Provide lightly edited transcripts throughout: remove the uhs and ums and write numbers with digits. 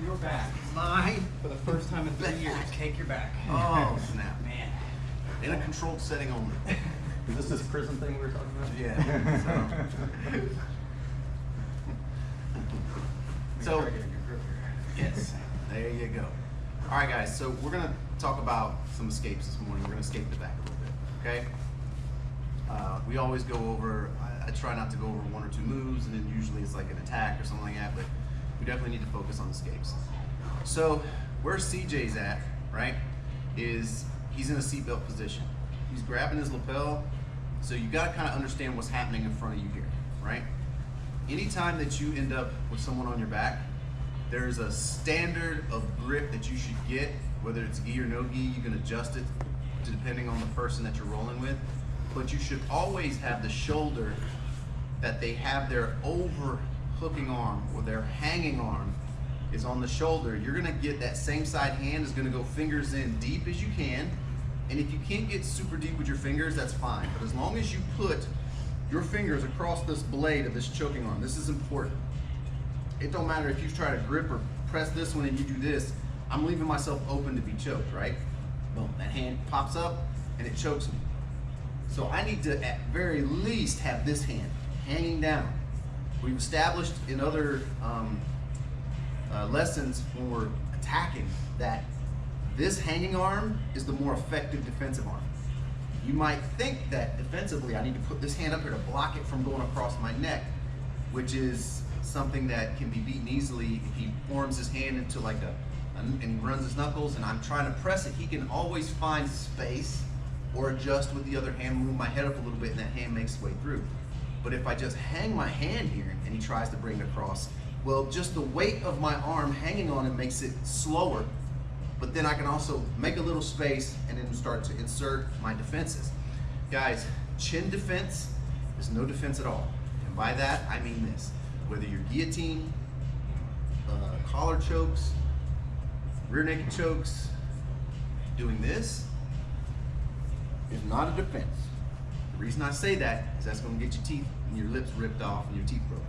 your back. Mine? For the first time in 3 years, take your back. Oh, snap. Man. In a controlled setting only. Is this prison thing we were talking about? Yeah. So, yes, there you go. All right, guys, so we're going to talk about some escapes this morning. We're going to escape the back a little bit, okay? We always go over, I try not to go over 1 or 2 moves, and then usually it's like an attack or something like that, but we definitely need to focus on escapes. So, where CJ's at, right, is he's in a seatbelt position. He's grabbing his lapel, so you got to kind of understand what's happening in front of you here, right? Anytime that you end up with someone on your back, there's a standard of grip that you should get, whether it's gi or no gi. You can adjust it depending on the person that you're rolling with, but you should always have the shoulder that they have their overhooking arm or their hanging arm is on the shoulder. You're gonna get that same side hand is gonna go fingers in deep as you can, and if you can't get super deep with your fingers, that's fine, but as long as you put your fingers across this blade of this choking arm, this is important. It don't matter if you try to grip or press this one and you do this, I'm leaving myself open to be choked, right? Boom, that hand pops up and it chokes me. So I need to at very least have this hand hanging down. We've established in other lessons when we're attacking that this hanging arm is the more effective defensive arm. You might think that defensively I need to put this hand up here to block it from going across my neck, which is something that can be beaten easily if he forms his hand into like and he runs his knuckles and I'm trying to press it. He can always find space or adjust with the other hand, move my head up a little bit, and that hand makes its way through. But if I just hang my hand here and he tries to bring it across, well, just the weight of my arm hanging on it makes it slower, but then I can also make a little space and then start to insert my defenses. Guys, chin defense is no defense at all. And by that, I mean this. Whether you're guillotine, collar chokes, rear naked chokes, doing this is not a defense. The reason I say that is that's gonna get your teeth and your lips ripped off and your teeth broken.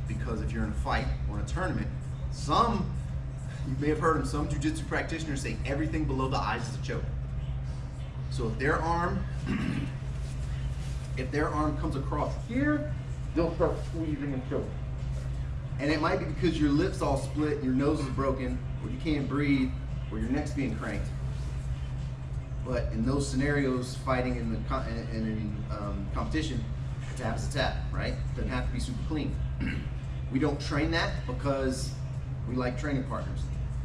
Because if you're in a fight or in a tournament, you may have heard of some jiu-jitsu practitioners say everything below the eyes is a choke. So if their arm comes across here, they'll start squeezing and choking. And it might be because your lips all split, your nose is broken, or you can't breathe, or your neck's being cranked. But in those scenarios, fighting in competition, a tap is a tap, right? Doesn't have to be super clean. We don't train that because we like training partners.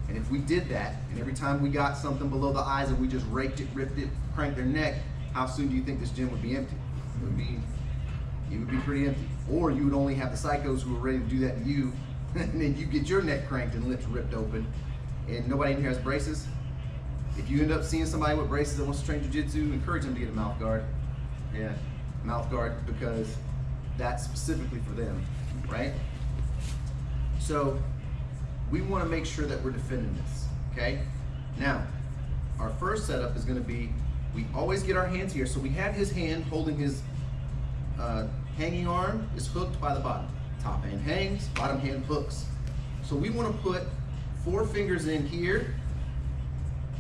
And if we did that, and every time we got something below the eyes and we just raked it, ripped it, cranked their neck, how soon do you think this gym would be empty? It would be pretty empty. Or you would only have the psychos who are ready to do that to you, and then you get your neck cranked and lips ripped open, and nobody in here has braces. If you end up seeing somebody with braces that wants to train jiu-jitsu, encourage them to get a mouth guard. Yeah, mouth guard, because that's specifically for them, right? So we want to make sure that we're defending this, okay? Now, our first setup is going to be, we always get our hands here. So we have his hand holding his hanging arm is hooked by the bottom. Top hand hangs, bottom hand hooks. So we want to put 4 fingers in here.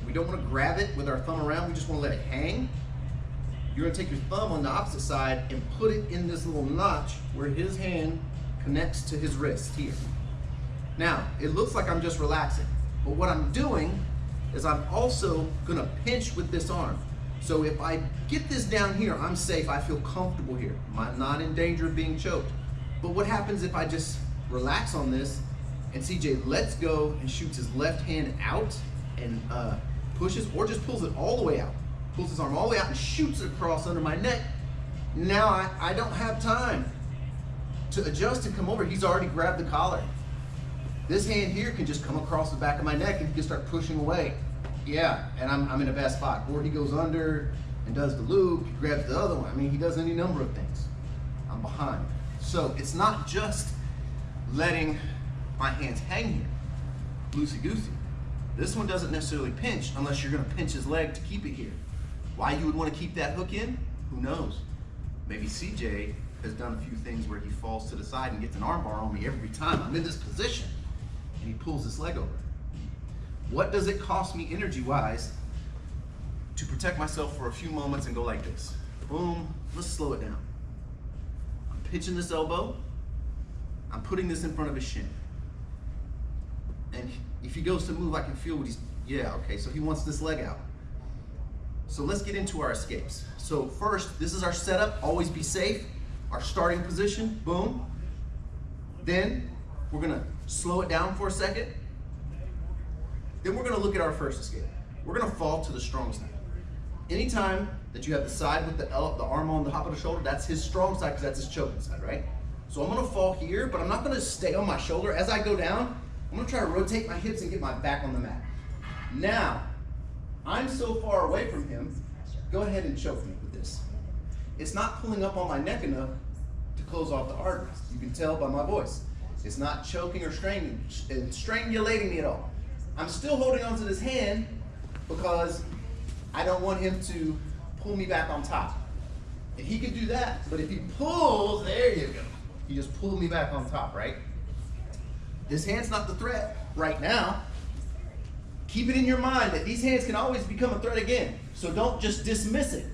We don't want to grab it with our thumb around, we just want to let it hang. You're going to take your thumb on the opposite side and put it in this little notch where his hand connects to his wrist here. Now, it looks like I'm just relaxing, but what I'm doing is I'm also going to pinch with this arm. So if I get this down here, I'm safe, I feel comfortable here. I'm not in danger of being choked. But what happens if I just relax on this and CJ lets go and shoots his left hand out and pushes, or just pulls it all the way out, pulls his arm all the way out and shoots it across under my neck? Now I don't have time to adjust and come over. He's already grabbed the collar. This hand here can just come across the back of my neck and he can start pushing away. Yeah, and I'm in a bad spot. Or he goes under and does the loop, he grabs the other one. I mean, he does any number of things. I'm behind. So it's not just letting my hands hang here, loosey-goosey. This one doesn't necessarily pinch unless you're gonna pinch his leg to keep it here. Why you would wanna keep that hook in, who knows? Maybe CJ has done a few things where he falls to the side and gets an arm bar on me every time I'm in this position. and he pulls this leg over. What does it cost me energy-wise to protect myself for a few moments and go like this? Boom, let's slow it down. I'm pitching this elbow, I'm putting this in front of his shin. And if he goes to move, I can feel what he's, yeah, okay, so he wants this leg out. So let's get into our escapes. So first, this is our setup, always be safe. Our starting position, boom. Then we're gonna slow it down for a second. Then we're gonna look at our first escape. We're gonna fall to the strong side. Anytime that you have the side with the arm on the top of the shoulder, that's his strong side because that's his choking side, right? So I'm gonna fall here, but I'm not gonna stay on my shoulder. As I go down, I'm gonna try to rotate my hips and get my back on the mat. Now, I'm so far away from him, go ahead and choke me with this. It's not pulling up on my neck enough to close off the arteries. You can tell by my voice. It's not choking or strangulating me at all. I'm still holding onto this hand because I don't want him to pull me back on top. And he can do that, but if he pulls, there you go. He just pulled me back on top, right? This hand's not the threat right now. Keep it in your mind that these hands can always become a threat again. So don't just dismiss it.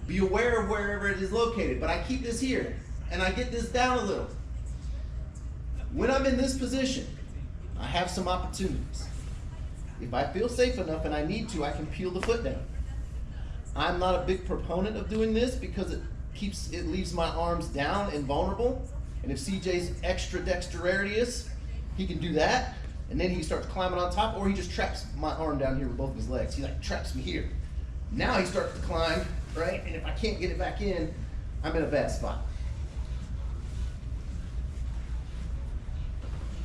Be aware of wherever it is located. But I keep this here and I get this down a little. When I'm in this position, I have some opportunities. If I feel safe enough and I need to, I can peel the foot down. I'm not a big proponent of doing this because it leaves my arms down and vulnerable. And if CJ's extra dexterous, he can do that. And then he starts climbing on top, or he just traps my arm down here with both of his legs. He like traps me here. Now he starts to climb, right? And if I can't get it back in, I'm in a bad spot.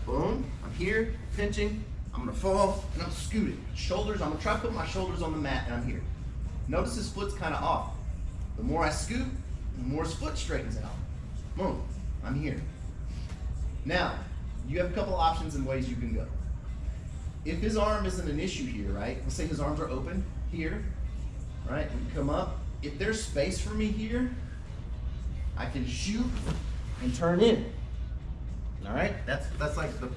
Boom, I'm here, pinching, I'm gonna fall, and I'm scooting. Shoulders, I'm gonna try to put my shoulders on the mat, and I'm here. Notice his foot's kind of off. The more I scoot, the more his foot straightens out. Boom, I'm here. Now, you have a couple options and ways you can go. If his arm isn't an issue here, right? Let's say his arms are open here, right? We come up. If there's space for me here, I can shoot and turn in. All right? That's like the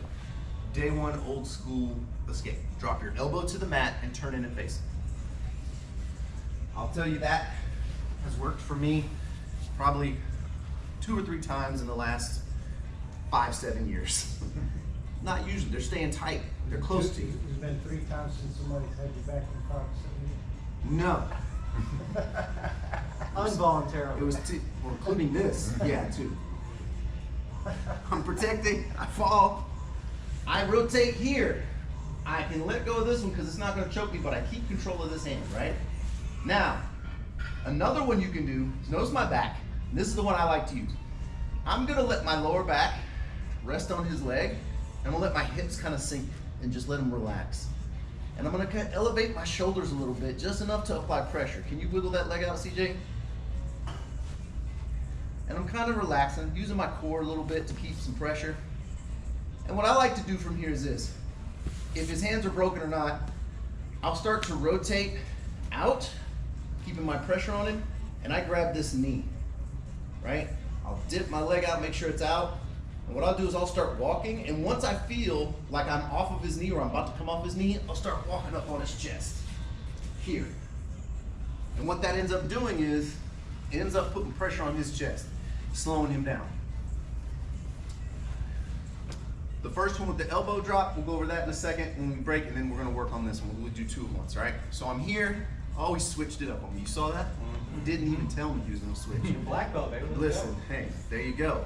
day one old school escape. Drop your elbow to the mat and turn in and face it. I'll tell you that has worked for me probably 2 or 3 times in the last 5-7 years. Not usually, they're staying tight, they're close to you. It's been 3 times since somebody's had you back in 5 or 7 years. No. Involuntarily. It was 2, well, including this, yeah, 2. I'm protecting, I fall, I rotate here. I can let go of this one because it's not gonna choke me, but I keep control of this hand, right? Now, another one you can do is notice my back. This is the one I like to use. I'm gonna let my lower back rest on his leg. I'm gonna let my hips kind of sink and just let them relax. And I'm gonna kind of elevate my shoulders a little bit, just enough to apply pressure. Can you wiggle that leg out, CJ? And I'm kind of relaxing, using my core a little bit to keep some pressure. And what I like to do from here is this. If his hands are broken or not, I'll start to rotate out, keeping my pressure on him, and I grab this knee, right? I'll dip my leg out, make sure it's out. And what I'll do is I'll start walking, and once I feel like I'm off of his knee or I'm about to come off his knee, I'll start walking up on his chest, here. And what that ends up doing is, it ends up putting pressure on his chest, slowing him down. The first one with the elbow drop, we'll go over that in a second when we break, and then we're gonna work on this one. We'll do 2 at once, right? So I'm here, I always switched it up on me. You saw that? He didn't even tell me he was gonna switch. Black belt, baby. Let's Listen, go. hey, there you go.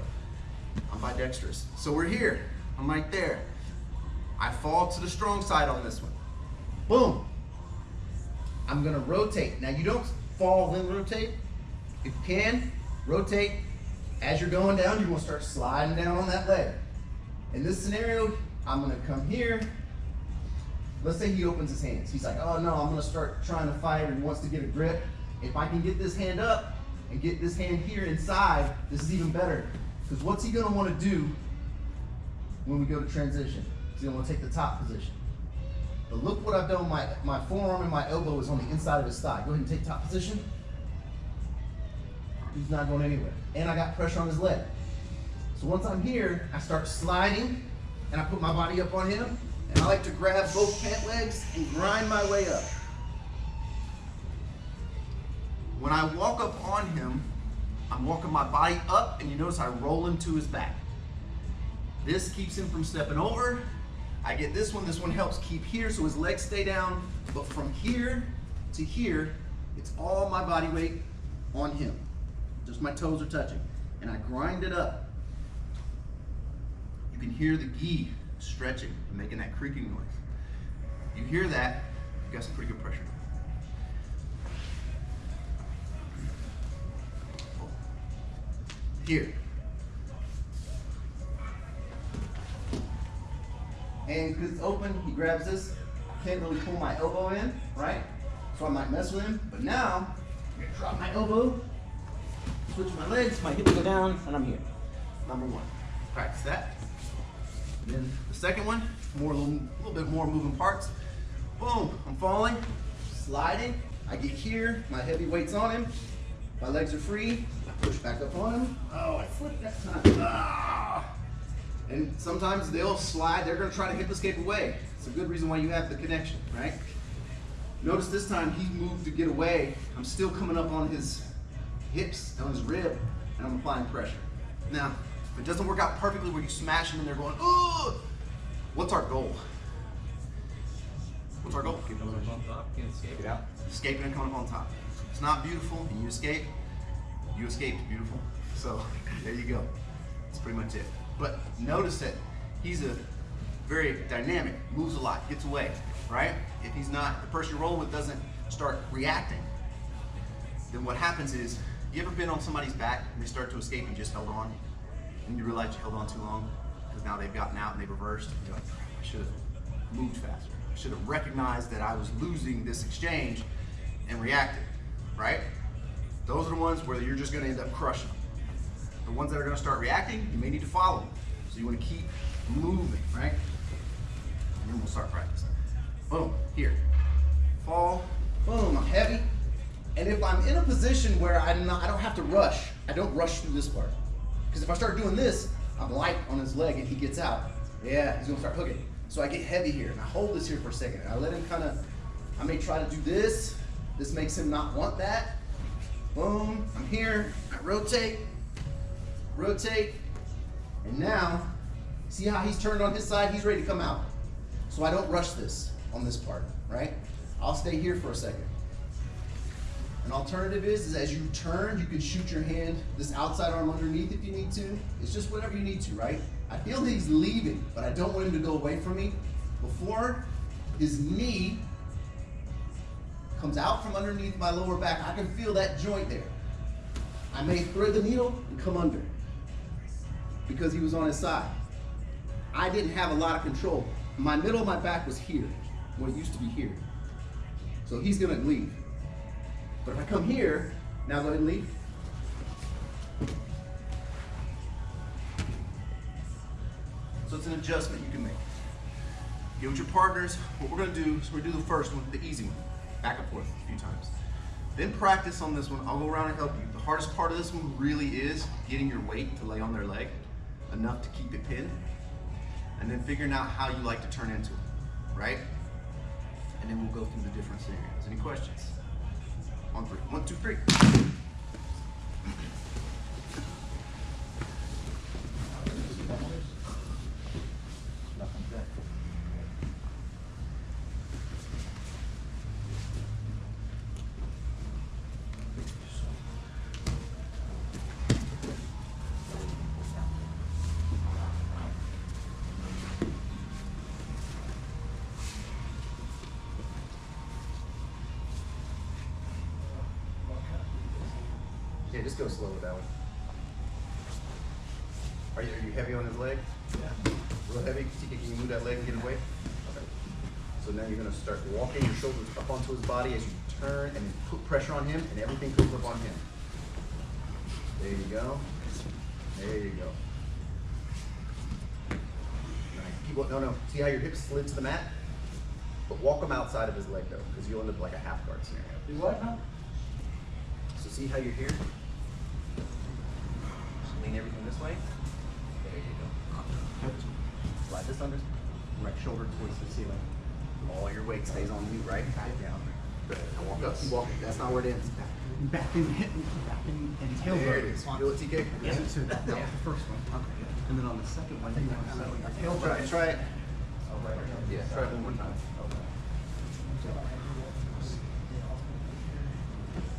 I'm bidextrous. So we're here, I'm right there. I fall to the strong side on this one. Boom. I'm gonna rotate. Now you don't fall then rotate. If you can, rotate. As you're going down, you're gonna start sliding down on that leg. In this scenario, I'm gonna come here. Let's say he opens his hands. He's like, oh no, I'm gonna start trying to fight, or he wants to get a grip. If I can get this hand up and get this hand here inside, this is even better. Because what's he gonna wanna do when we go to transition? He's gonna wanna take the top position. But look what I've done, my forearm and my elbow is on the inside of his thigh. Go ahead and take top position. He's not going anywhere. And I got pressure on his leg. So once I'm here, I start sliding and I put my body up on him, and I like to grab both pant legs and grind my way up. When I walk up on him, I'm walking my body up, and you notice I roll him to his back. This keeps him from stepping over. I get this one helps keep here so his legs stay down, but from here to here, it's all my body weight on him. Just my toes are touching. And I grind it up. You can hear the gi stretching and making that creaking noise. You hear that, you got some pretty good pressure. Here. And because it's open, he grabs this. I can't really pull my elbow in, right? So I might mess with him. But now, I'm gonna drop my elbow, switch my legs, my hips go down, and I'm here. Number one. Practice that. And then the second one, a little bit more moving parts. Boom, I'm falling, sliding. I get here, my heavy weight's on him. My legs are free. I push back up on him. Oh, I flipped that time. Ah. And sometimes they'll slide, they're gonna try to hip escape away. It's a good reason why you have the connection, right? Notice this time he moved to get away. I'm still coming up on his hips, on his rib, and I'm applying pressure. Now, if it doesn't work out perfectly where you smash them and they're going, oh, what's our goal? What's our goal? Keep it on top, can't escape it out. Escaping and coming up on top. It's not beautiful, and you escaped, beautiful. So, there you go. That's pretty much it. But notice that he's a very dynamic, moves a lot, gets away, right? If he's not, the person you're rolling with doesn't start reacting, then what happens is, you ever been on somebody's back and they start to escape and just held on? And you realize you held on too long? Because now they've gotten out and they've reversed. And you're like, I should have moved faster. I should have recognized that I was losing this exchange and reacted, right? Those are the ones where you're just gonna end up crushing them. The ones that are gonna start reacting, you may need to follow them. So you wanna keep moving, right? And then we'll start practicing. Boom, here. Fall, boom, I'm heavy. And if I'm in a position where I don't have to rush, I don't rush through this part. Because if I start doing this, I'm light on his leg and he gets out. Yeah, he's gonna start hooking. So I get heavy here and I hold this here for a second. And I let him I may try to do this. This makes him not want that. Boom, I'm here, I rotate, and now, see how he's turned on his side? He's ready to come out. So I don't rush this on this part, right? I'll stay here for a second. An alternative is as you turn, you can shoot your hand, this outside arm underneath if you need to. It's just whatever you need to, right? I feel that he's leaving, but I don't want him to go away from me. Before his knee comes out from underneath my lower back, I can feel that joint there. I may thread the needle and come under because he was on his side. I didn't have a lot of control. My middle of my back was here, where it used to be here. So he's gonna leave. But if I come here, now go ahead and leave. So it's an adjustment you can make. Get with your partners. What we're gonna do is we're gonna do the first one, the easy one. Back and forth a few times. Then practice on this one. I'll go around and help you. The hardest part of this one really is getting your weight to lay on their leg, enough to keep it pinned, and then figuring out how you like to turn into it, right? And then we'll go through the different scenarios. Any questions? On three. 1, 2, 3. Yeah, just go slow with that one. Are you heavy on his leg? Yeah. Real heavy? Can you move that leg and get away? Okay. So now you're gonna start walking your shoulders up onto his body as you turn and then put pressure on him and everything comes up on him. There you go. There you go. Nice. Keep going. No. See how your hips slid to the mat? But walk him outside of his leg though, because you'll end up like a half guard scenario. Do what now? So see how you're here? Just lean everything this way. There you go. slide this under, right shoulder towards the ceiling. All your weight stays on you, right? Back down. Good. Now walk up, keep walking. That's not where it ends. Back in tail There it is. Feel it, TK? Yeah, so that was the first one. Okay. And then on the second one, you want to tail Try it. Yeah, try it one more time.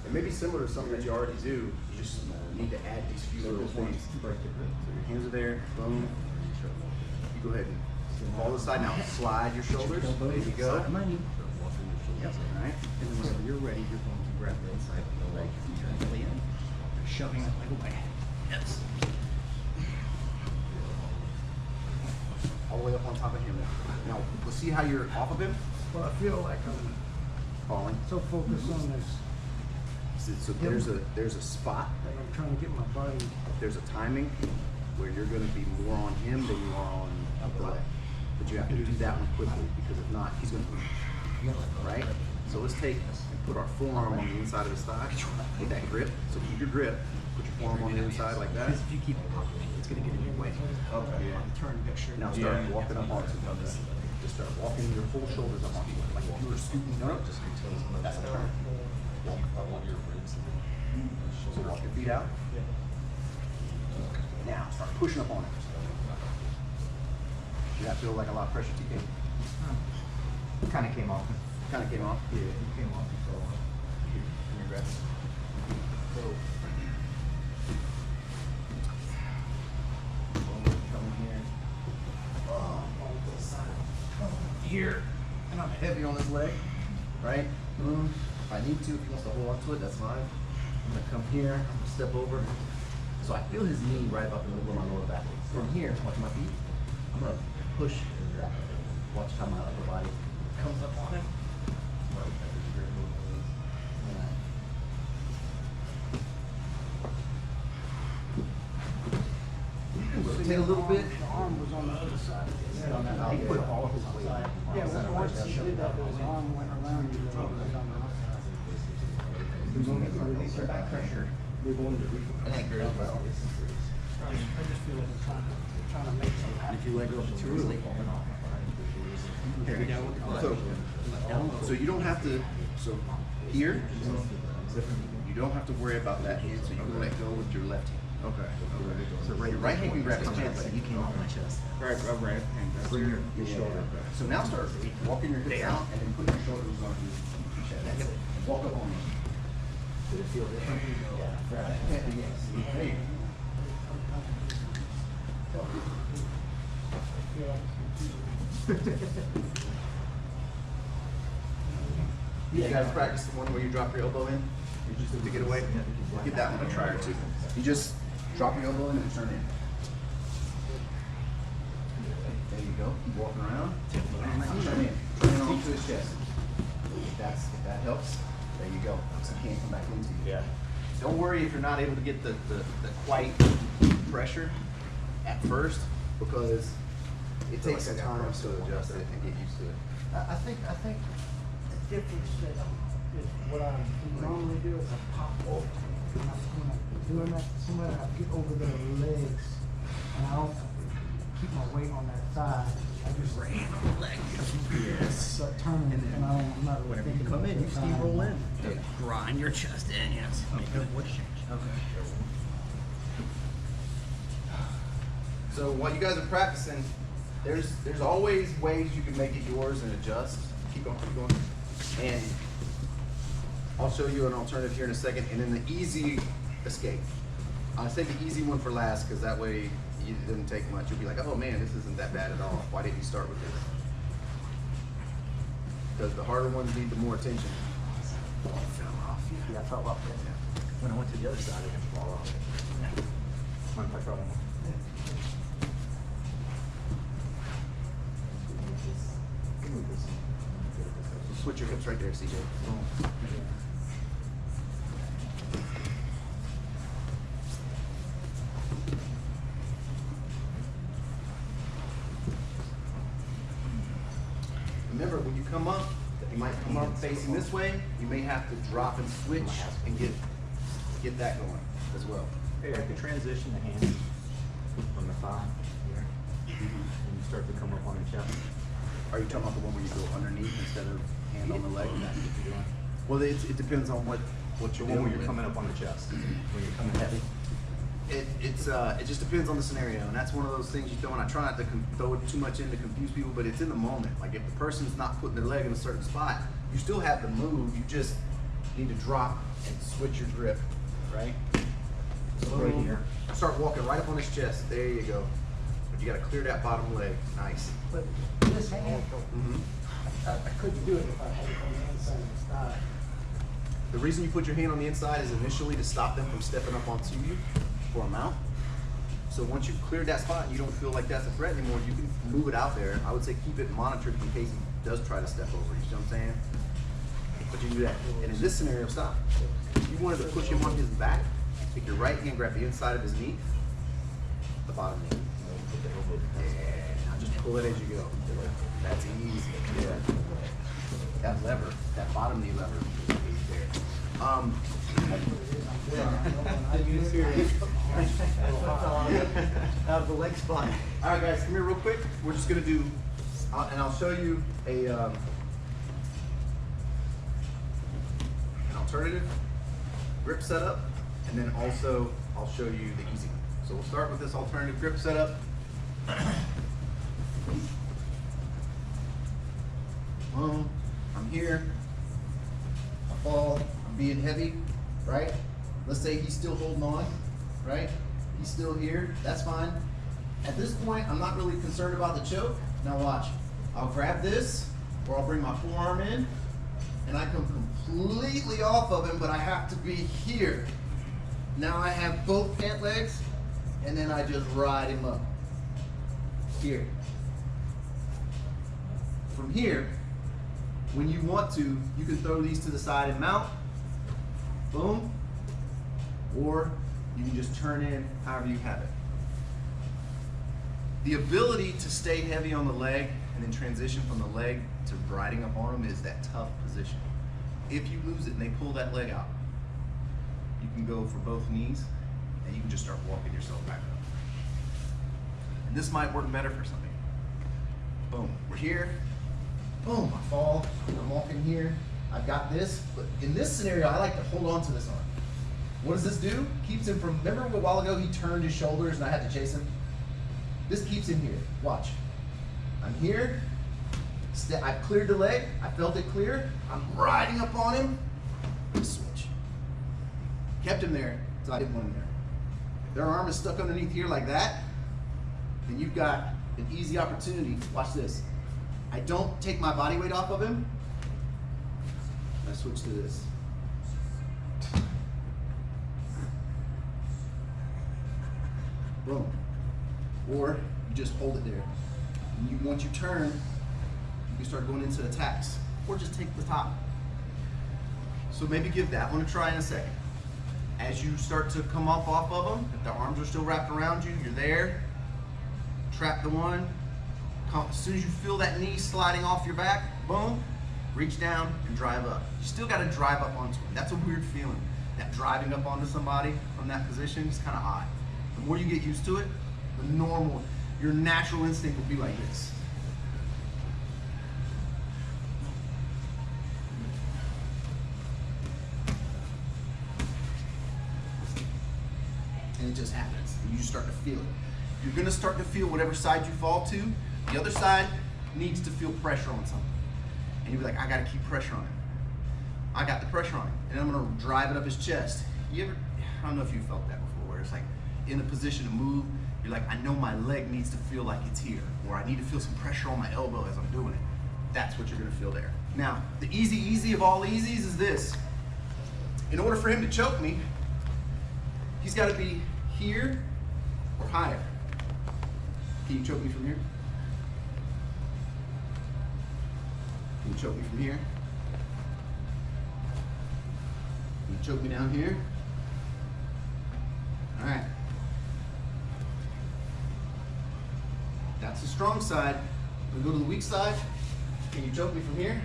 It may be similar to something that you already do. You just need to add these few little things. So your hands are there. Boom. You go ahead and fall to the side now. Slide your shoulders. There you go. Side of my knee. Yep. All right. And then whenever you're ready, you're going to grab the inside of the leg and gently in, shoving that leg away. Yes. All the way up on top of him now. Now, let's see how you're off of him. Well, I feel like I'm Falling. so focused on this So there's a spot. that I'm trying to get my body. There's a timing where you're going to be more on him than you are on the leg. But you have to do that one quickly because if not, he's going to right? So let's take and put our forearm on the inside of his thigh. Get that grip. So keep your grip. Put your forearm on the inside like that. Because if you keep it popping, it's going to get in your way. Okay. On the turn, make sure. Now start walking up onto him. Just start walking your whole shoulders up onto him. Like if you were scooting up. That's a turn. So walk your feet out. Now start pushing up on him. Did that feel like a lot of pressure, TK? Kind of came off. Kind of came off. Yeah, it came off. So, Give me a breath. Boom, come here. Here, and I'm heavy on this leg, right? Boom. If I need to, if he wants to hold on to it, that's fine. I'm gonna come here, I'm gonna step over. So I feel his knee right about the middle of my lower back. From here, watch my feet. I'm gonna push. Watch how my upper body comes up on him. Rotate a little bit. The arm was on the other side. He put all of his weight on Yeah, the once he did that, his arm went around you. It was on the outside. release your back pressure. That ain't great. I just feel like I'm trying to make something happen. If you let go of it too early. So you don't have to, so here, you don't have to worry about that hand, so you can let go with your left hand. Okay. So your right hand can grab his chest. You came off my chest. Right hand. Bring your shoulder. So now start walking your hips out and then put your shoulders on your chest. And walk up on them. Did it feel different? Yeah. Yes. There you You guys practice the one where you drop your elbow in to get away? Give that one a try or two. You just drop your elbow in and turn in. There you go. Keep walking around. Turn in. Turn in onto his chest. If that helps, there you go. So he can't come back into you. Yeah. Don't worry if you're not able to get the quite pressure at first, because it takes some time to adjust it and get used to it. I think the difference that is what I normally do is I pop over. When I'm doing that to somebody, I get over their legs and I don't keep my weight on that thigh. I just start turning and I'm not really Whenever you thinking come about in, the you thigh. steamroll in. Grind your chest in, yes. Make a voice change. Okay. So while you guys are practicing, there's always ways you can make it yours and adjust. Keep going, keep going. And I'll show you an alternative here in a second, and then the easy escape. I'll say the easy one for last, because that way it doesn't take much. You'll be like, oh man, this isn't that bad at all. Why didn't you start with this? Because the harder ones need the more attention. Oh, it fell off. Yeah, I fell off. Yeah. When I went to the other side, it didn't fall off. Mind if I try one more? Switch your hips right there, CJ. Remember, when you come up, you might come up facing this way. You may have to drop and switch and get that going as well. Hey, I could transition the hands from the thigh here. And you start to come up on the chest. Are you talking about the one where you go underneath instead of hand on the leg? That's what you're doing. Well, it depends on what The you're one doing. where you're coming up on the chest, when you're coming heavy. It just depends on the scenario, and that's one of those things you throw. And I try not to throw it too much in to confuse people, but it's in the moment. Like if the person's not putting their leg in a certain spot, you still have the move. You just need to drop and switch your grip, right? So right here. Start walking right up on his chest. There you go. But you got to clear that bottom leg. Nice. But this hand, Mm-hmm. I couldn't do it if I had it on the inside of the thigh. The reason you put your hand on the inside is initially to stop them from stepping up onto you for a mount. So once you've cleared that spot and you don't feel like that's a threat anymore, you can move it out there. I would say keep it monitored in case he does try to step over. You see what I'm saying? But you do that. And in this scenario, stop. If you wanted to push him on his back, take your right hand, grab the inside of his knee, the bottom knee. Yeah, now just pull it as you go. That's easy. Yeah. That lever, that bottom knee lever is there. Out of the leg spot. All right, guys, come here real quick. We're just gonna do, and I'll show you an alternative grip setup, and then also I'll show you the easy one. So we'll start with this alternative grip setup. I'm here. I fall. I'm being heavy, right? Let's say he's still holding on, right? He's still here. That's fine. At this point, I'm not really concerned about the choke. Now watch. I'll grab this, or I'll bring my forearm in, and I come completely off of him, but I have to be here. Now I have both pant legs, and then I just ride him up. Here. From here, when you want to, you can throw these to the side and mount. Boom. Or you can just turn in however you have it. The ability to stay heavy on the leg and then transition from the leg to riding up on them is that tough position. If you lose it and they pull that leg out, you can go for both knees and you can just start walking yourself back up. And this might work better for somebody. Boom, we're here. Boom, I fall, I'm walking here. I've got this, but in this scenario, I like to hold on to this arm. What does this do? Keeps him from, remember a while ago he turned his shoulders and I had to chase him? This keeps him here, watch. I'm here, I've cleared the leg, I felt it clear, I'm riding up on him, switch. Kept him there, so I didn't want him there. If their arm is stuck underneath here like that, then you've got an easy opportunity, watch this. I don't take my body weight off of him, I switch to this. Boom. Or you just hold it there. And once you turn, you can start going into attacks. Or just take the top. So maybe give that one a try in a second. As you start to come up off of them, if the arms are still wrapped around you, you're there. Trap the one. As soon as you feel that knee sliding off your back, boom, reach down and drive up. You still got to drive up onto him. That's a weird feeling. That driving up onto somebody from that position is kind of odd. The more you get used to it, your natural instinct will be like this. And it just happens. And you just start to feel it. You're going to start to feel whatever side you fall to. The other side needs to feel pressure on something. And you'll be like, I got to keep pressure on it. I got the pressure on it. And I'm going to drive it up his chest. I don't know if you felt that before, where it's like in a position to move, you're like, I know my leg needs to feel like it's here, or I need to feel some pressure on my elbow as I'm doing it. That's what you're going to feel there. Now, the easy of all easies is this. In order for him to choke me, he's got to be here or higher. Can you choke me from here? Can you choke me from here? Can you choke me down here? All right. That's the strong side. We go to the weak side. Can you choke me from here?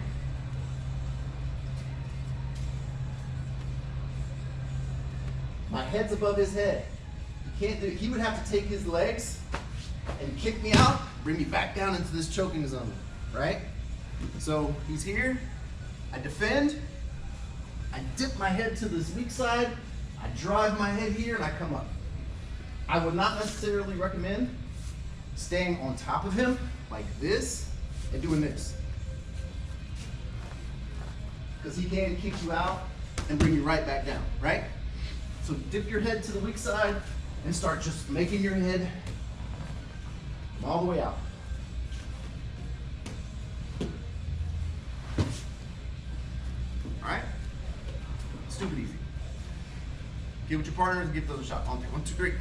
My head's above his head. He can't do it. He would have to take his legs and kick me out, bring me back down into this choking zone, right? So he's here, I defend, I dip my head to this weak side, I drive my head here, and I come up. I would not necessarily recommend staying on top of him like this and doing this. Because he can kick you out and bring you right back down, right? So dip your head to the weak side and start just making your head come all the way out. All right? Stupid easy. Get with your partners and give those a shot. On 3, 1, 2, 3.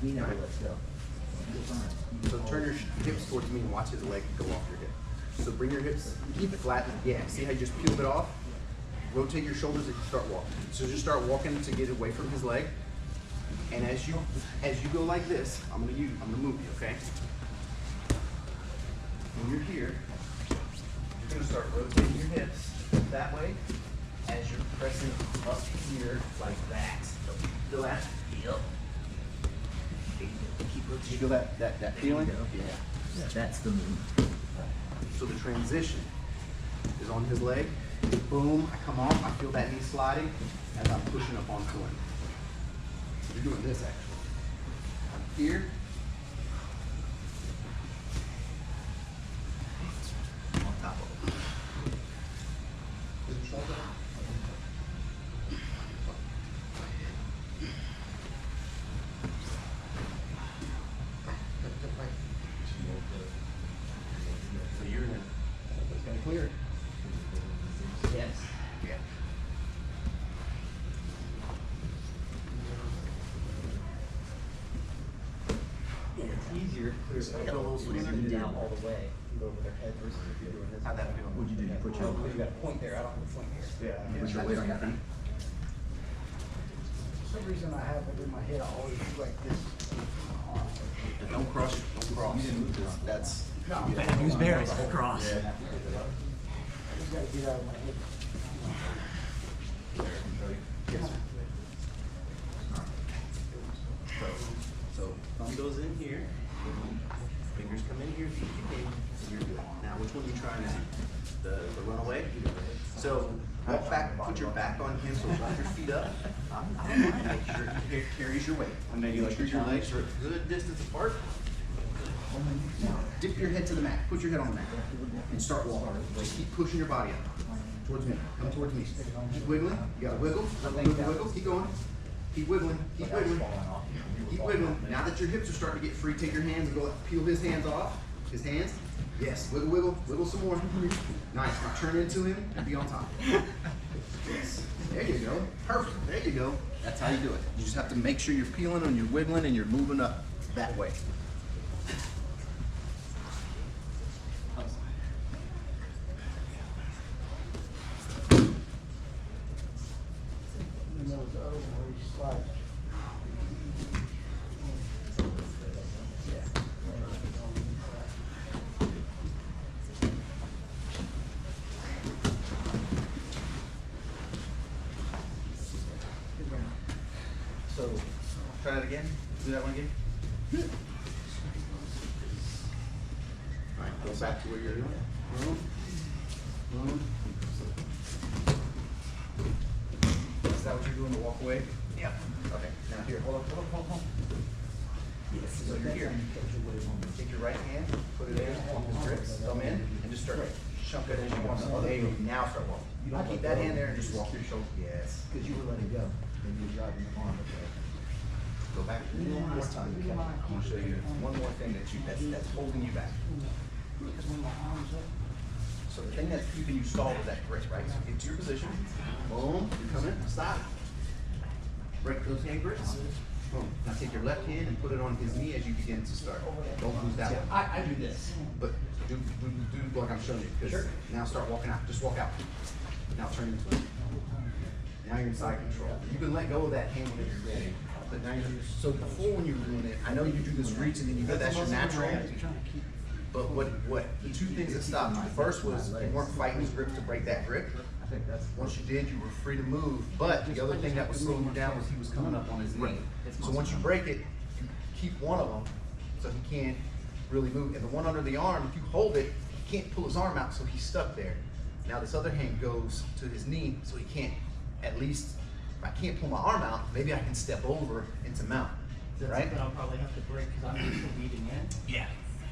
He never lets go. So turn your hips towards me and watch his leg go off your hip. So bring your hips, keep it flat. Yeah, see how you just peeled it off? Rotate your shoulders and start walking. So just start walking to get away from his leg. And as you go like this, I'm gonna move you, okay? When you're here, you're gonna start rotating your hips that way as you're pressing up here like that. Feel that? Yep. You feel that feeling? Yeah. That's the move. So the transition is on his leg. Boom, I come off, I feel that knee sliding as I'm pushing up onto him. So you're doing this actually. I'm here. On top of him. So you're in. It's gonna clear. Yes. Yeah. It's easier to clear the elbows when you're down all the way. You go over their head versus if you're doing this. How'd that feel? What'd you do? You put your You got a point there, I don't have a point here. you put your weight on your feet. For some reason I have it in my head, I always do like this. Don't cross. Don't cross. That's. Who's Barry? Cross. I just gotta get out of my head. Yes, sir. So thumb goes in here, fingers come in here, feet kick in, you're good. Now which one are you trying to do? The runaway? So walk back, put your back on him, so walk your feet up. Make sure he carries your weight. And then make sure your legs are a good distance apart. Now dip your head to the mat, put your head on the mat, and start walking. Just keep pushing your body up. Towards me, come towards me. Keep wiggling, you gotta wiggle, wiggle, keep going. Keep wiggling, keep wiggling. Keep wiggling. Now that your hips are starting to get free, take your hands and go peel his hands off. His hands. Yes, wiggle, wiggle, wiggle some more. Nice. Now turn into him and be on top. Yes. There you go. Perfect. There you go. That's how you do it. You just have to make sure you're peeling and you're wiggling and you're moving up that way. And there was the other one where you slide. So try that again. Do that one again. All right, go back to where you're doing. Boom. Boom. Is that what you're doing to walk away? Yep. Okay. Now here, hold on. Yes. So you're here. Take your right hand, put it in on his wrist, thumb in, and just start chunking as you want. There you go. Now start walking. You don't keep that hand there and just walk your shoulder. Yes. Because you were letting go. Then you're driving the arm away. Go back one more time. I'm gonna show you one more thing that's holding you back. Because when my arms up, So the thing that's keeping you stalled is that grip, right? So get to your position. Boom. You come in. Stop. Break those hand grips. Boom. Now take your left hand and put it on his knee as you begin to start. Don't lose that one. I do this. But do like I'm showing you. Because now start walking out. Just walk out. Now turn into it. Now you're in side control. You can let go of that hand when you're ready. But now you're, so before when you were doing it, I know you do this reach and then you go, that's your natural. But what the two things that stopped you, the first was you weren't fighting his grip to break that grip. Once you did, you were free to move. But the other thing that was slowing you down was he was coming up on his knee. So once you break it, you keep one of them so he can't really move. And the one under the arm, if you hold it, he can't pull his arm out, so he's stuck there. Now this other hand goes to his knee, so he can't, at least, if I can't pull my arm out, maybe I can step over into mount, That's right? something I'll probably have to break because I'm used to leading in. Yeah.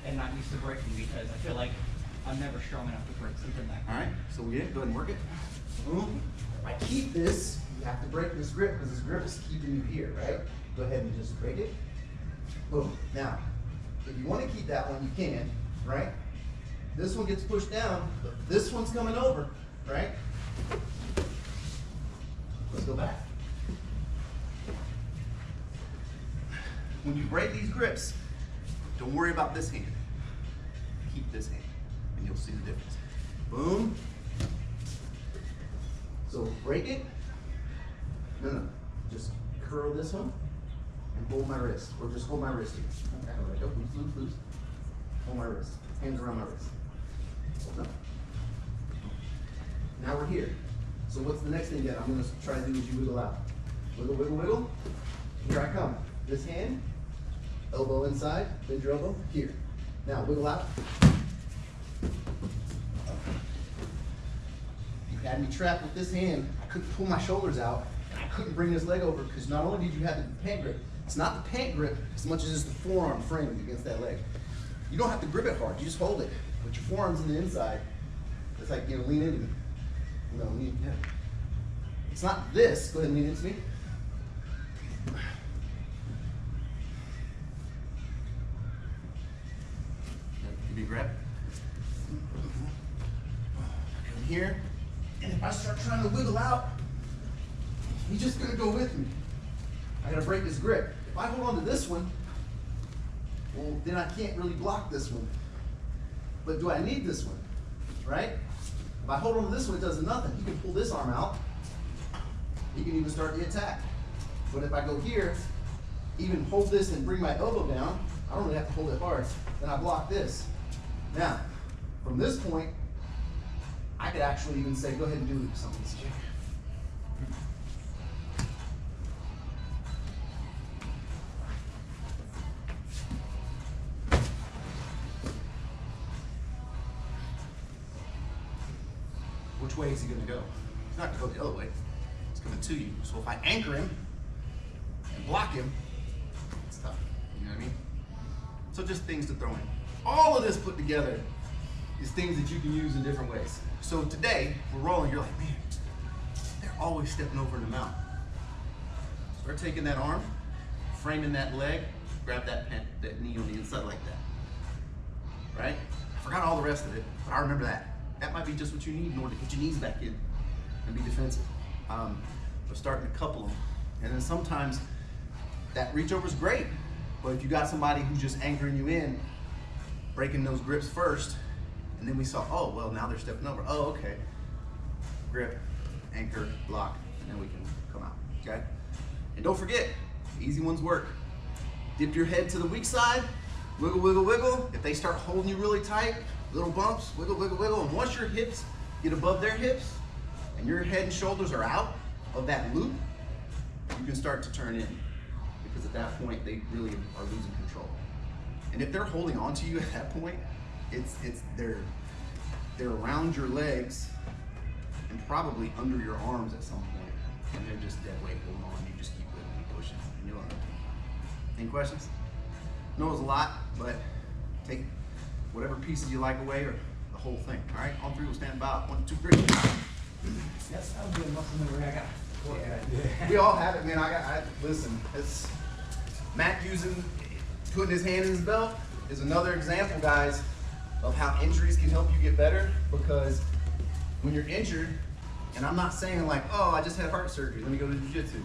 And not used to breaking because I feel like I'm never strong enough to break something like that. All right, so we did, go ahead and work it. Boom. If I keep this, you have to break this grip because this grip is keeping you here, right? Go ahead and just break it. Boom. Now, if you want to keep that one, you can, right? This one gets pushed down, but this one's coming over, right? Let's go back. When you break these grips, don't worry about this hand. Keep this hand, and you'll see the difference. Boom. So break it. No. Just curl this one and hold my wrist, or just hold my wrist here. Okay, all right, go, loose. Hold my wrist. Hands around my wrist. Hold up. Now we're here. So what's the next thing that I'm gonna try to do is you wiggle out. Wiggle, wiggle, wiggle. Here I come. This hand, elbow inside, bend your elbow, here. Now wiggle out. You had me trapped with this hand. I couldn't pull my shoulders out, and I couldn't bring this leg over because not only did you have the pant grip, it's not the pant grip as much as it's the forearm frame against that leg. You don't have to grip it hard, you just hold it. But your forearm's on the inside. It's like, lean into me. Yeah. It's not this. Go ahead and lean into me. Give me a grab. Come here. And if I start trying to wiggle out, he's just gonna go with me. I gotta break his grip. If I hold on to this one, well, then I can't really block this one. But do I need this one, right? If I hold on to this one, it does nothing. He can pull this arm out. He can even start the attack. But if I go here, even hold this and bring my elbow down, I don't really have to hold it hard. Then I block this. Now, from this point, I could actually even say, go ahead and do something, CJ. Which way is he gonna go? He's not gonna go the other way. He's coming to you. So if I anchor him and block him, it's tough. You know what I mean? So just things to throw in. All of this put together is things that you can use in different ways. So today, we're rolling, you're like, man, they're always stepping over in the mount. Start taking that arm, framing that leg, grab that knee on the inside like that. Right? I forgot all the rest of it, but I remember that. That might be just what you need in order to get your knees back in and be defensive. We're starting to couple them. And then sometimes that reach over is great, but if you got somebody who's just anchoring you in, breaking those grips first, and then we saw, oh, well, now they're stepping over. Oh, okay. Grip, anchor, block, and then we can come out, okay? And don't forget, the easy ones work. Dip your head to the weak side, wiggle, wiggle, wiggle. If they start holding you really tight, little bumps, wiggle, wiggle, wiggle. And once your hips get above their hips and your head and shoulders are out of that loop, you can start to turn in. Because at that point, they really are losing control. And if they're holding on to you at that point, they're around your legs and probably under your arms at some point. And they're just dead weight holding on. You just keep wiggling and pushing. And you don't know. Any questions? I know it was a lot, but take whatever pieces you like away or the whole thing. All right, on three, we'll stand about. 1, 2, 3. Yes, that would be a muscle memory I got. We all have it, man. Listen, it's Matt putting his hand in his belt is another example, guys, of how injuries can help you get better. Because when you're injured, and I'm not saying like, oh, I just had heart surgery, let me go to jiu-jitsu.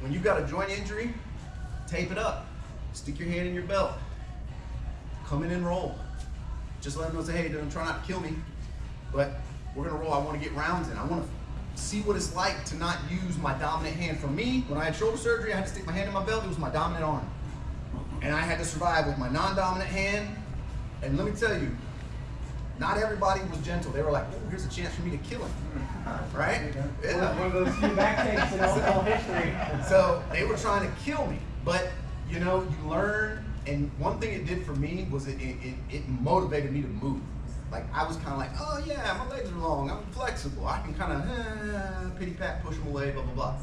When you've got a joint injury, tape it up. Stick your hand in your belt. Come in and roll. Just let them know, say, hey, don't try not to kill me, but we're gonna roll. I want to get rounds in. I want to see what it's like to not use my dominant hand. For me, when I had shoulder surgery, I had to stick my hand in my belt. It was my dominant arm, and I had to survive with my non-dominant hand. And let me tell you, not everybody was gentle. They were like, "Oh, here's a chance for me to kill him," right? Yeah. One of those few back takes in all history. So they were trying to kill me, but you know, you learn. And one thing it did for me was it motivated me to move. Like I was kind of like, oh yeah, my legs are long, I'm flexible, I can kind of pity pat, push them away, blah blah blah.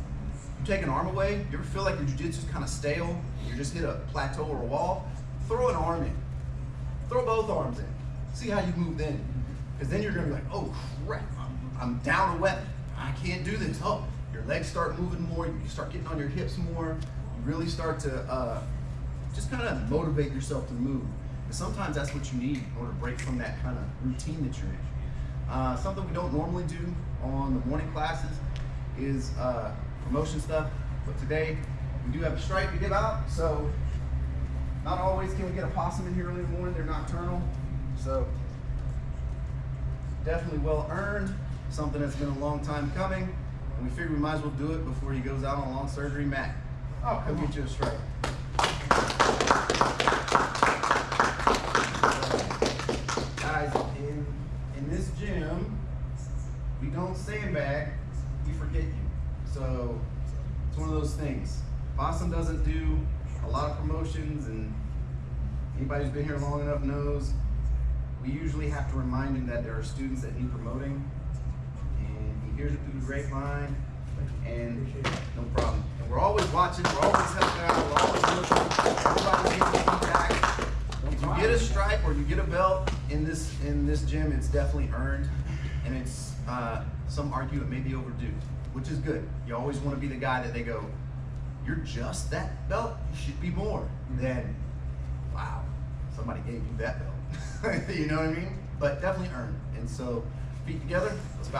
You take an arm away, you ever feel like your jiu-jitsu is kind of stale? You just hit a plateau or a wall. Throw an arm in, throw both arms in. See how you move then, because then you're gonna be like, oh crap, I'm down a weapon. I can't do this. Oh, your legs start moving more. You start getting on your hips more. You really start to just kind of motivate yourself to move. And sometimes that's what you need in order to break from that kind of routine that you're in. Something we don't normally do on the morning classes is promotion stuff, but today we do have a stripe to give out, so not always can we get a possum in here early in the morning. They're nocturnal, so definitely well earned, something that's been a long time coming, and we figured we might as well do it before he goes out on a long surgery mat. Oh, Come get you a stripe. Guys, in this gym, we don't sandbag, we forget you. So it's one of those things. Possum doesn't do a lot of promotions, and anybody who's been here long enough knows we usually have to remind him that there are students that need promoting, and he hears it through the grapevine, and no problem. And we're always watching, we're always helping out, we're always looking, everybody needs feedback. If you get a stripe or you get a belt in this gym, it's definitely earned, and it's some argue it may be overdue, which is good. You always want to be the guy that they go, you're just that belt, you should be more than, wow, somebody gave you that belt. You know what I mean? But definitely earned. And so, feet together, let's